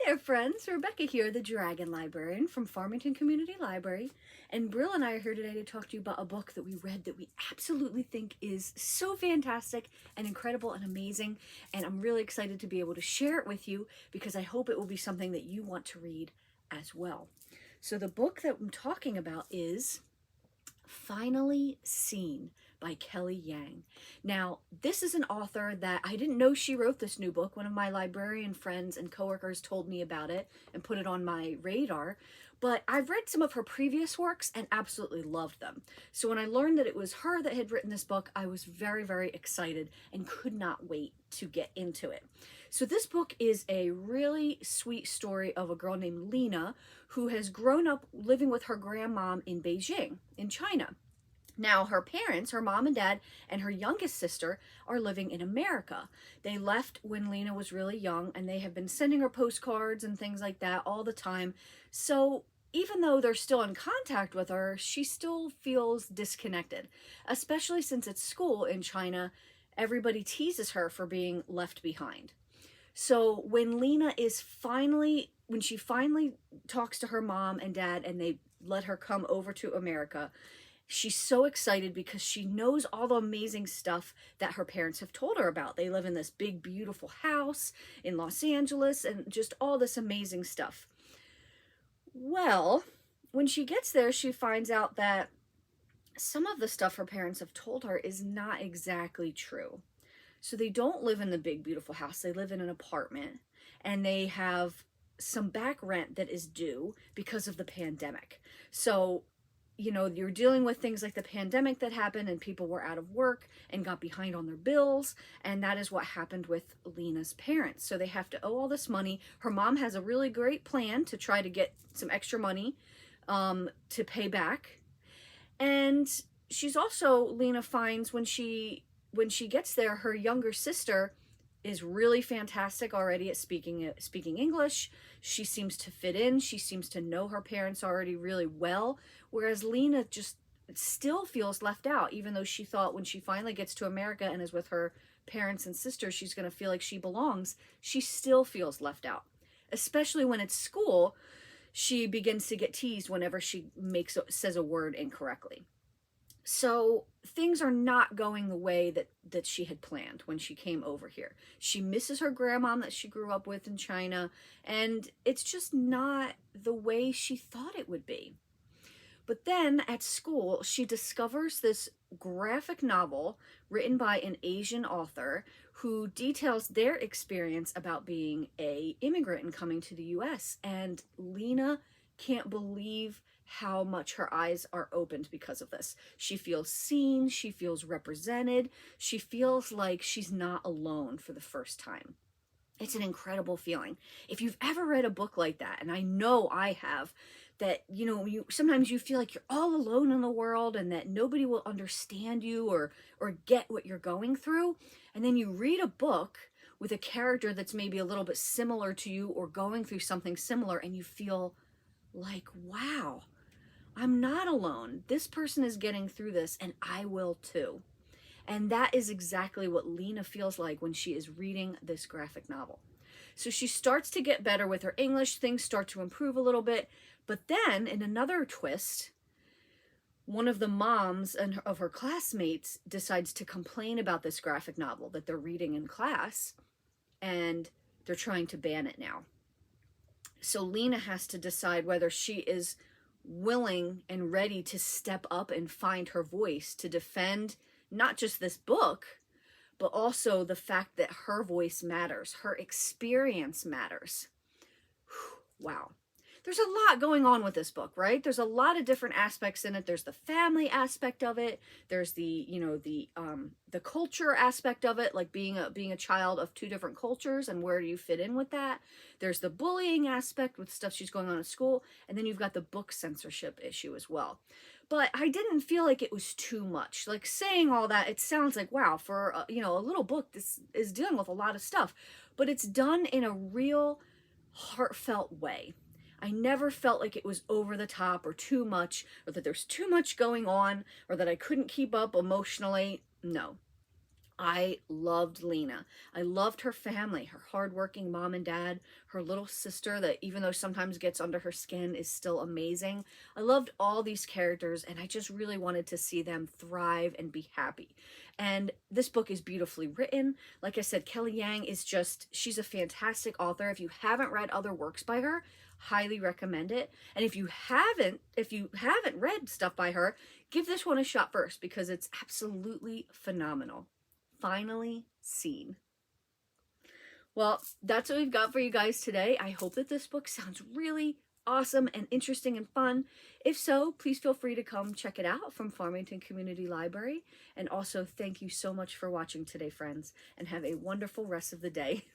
there, friends. Rebecca here, the Dragon Librarian from Farmington Community Library. And Brill and I are here today to talk to you about a book that we read that we absolutely think is so fantastic and incredible and amazing. And I'm really excited to be able to share it with you because I hope it will be something that you want to read as well. So the book that I'm talking about is Finally Seen by Kelly Yang. Now, this is an author that I didn't know she wrote this new book. One of my librarian friends and coworkers told me about it and put it on my radar. But I've read some of her previous works and absolutely loved them. So when I learned that it was her that had written this book, I was very, very excited and could not wait to get into it. So this book is a really sweet story of a girl named Lena who has grown up living with her grandmom in Beijing, in China. Now, her parents, her mom and dad, and her youngest sister are living in America. They left when Lena was really young, and they have been sending her postcards and things like that all the time. So even though they're still in contact with her, she still feels disconnected, especially since at school in China, everybody teases her for being left behind. So when when she finally talks to her mom and dad and they let her come over to America, she's so excited because she knows all the amazing stuff that her parents have told her about. They live in this big, beautiful house in Los Angeles and just all this amazing stuff. Well, when she gets there, she finds out that some of the stuff her parents have told her is not exactly true. So they don't live in the big, beautiful house. They live in an apartment and they have some back rent that is due because of the pandemic. So you're dealing with things like the pandemic that happened and people were out of work and got behind on their bills. And that is what happened with Lena's parents. So they have to owe all this money. Her mom has a really great plan to try to get some extra money to pay back. And Lena finds when she gets there, her younger sister is really fantastic already at speaking English. She seems to fit in. She seems to know her parents already really well, whereas Lena just still feels left out, even though she thought when she finally gets to America and is with her parents and sister, she's going to feel like she belongs. She still feels left out, especially when at school, she begins to get teased whenever she says a word incorrectly. So things are not going the way that she had planned when she came over here. She misses her grandmom that she grew up with in China, and it's just not the way she thought it would be. But then at school, she discovers this graphic novel written by an Asian author who details their experience about being an immigrant and coming to the US. And Lena can't believe how much her eyes are opened because of this. She feels seen, she feels represented, she feels like she's not alone for the first time. It's an incredible feeling. If you've ever read a book like that, and I know I have, that sometimes you feel like you're all alone in the world and that nobody will understand you or get what you're going through, and then you read a book with a character that's maybe a little bit similar to you or going through something similar, and you feel like, wow, I'm not alone. This person is getting through this and I will too. And that is exactly what Lena feels like when she is reading this graphic novel. So she starts to get better with her English. Things start to improve a little bit. But then in another twist, one of the moms of her classmates decides to complain about this graphic novel that they're reading in class, and they're trying to ban it now. So Lena has to decide whether she is willing and ready to step up and find her voice to defend not just this book, but also the fact that her voice matters, her experience matters. Wow. There's a lot going on with this book, right? There's a lot of different aspects in it. There's the family aspect of it. There's the culture aspect of it, like being a child of two different cultures and where do you fit in with that. There's the bullying aspect with stuff she's going on at school, and then you've got the book censorship issue as well. But I didn't feel like it was too much. Like saying all that, it sounds like, wow, for a little book, this is dealing with a lot of stuff, but it's done in a real heartfelt way. I never felt like it was over the top or too much, or that there's too much going on, or that I couldn't keep up emotionally. No. I loved Lena. I loved her family, her hardworking mom and dad, her little sister that even though sometimes gets under her skin is still amazing. I loved all these characters and I just really wanted to see them thrive and be happy. And this book is beautifully written. Like I said, Kelly Yang is just, she's a fantastic author. If you haven't read other works by her, highly recommend it. And if you haven't read stuff by her, give this one a shot first because it's absolutely phenomenal. Finally seen. Well, that's what we've got for you guys today. I hope that this book sounds really awesome and interesting and fun. If so, please feel free to come check it out from Farmington Community Library. And also, thank you so much for watching today, friends, and have a wonderful rest of the day.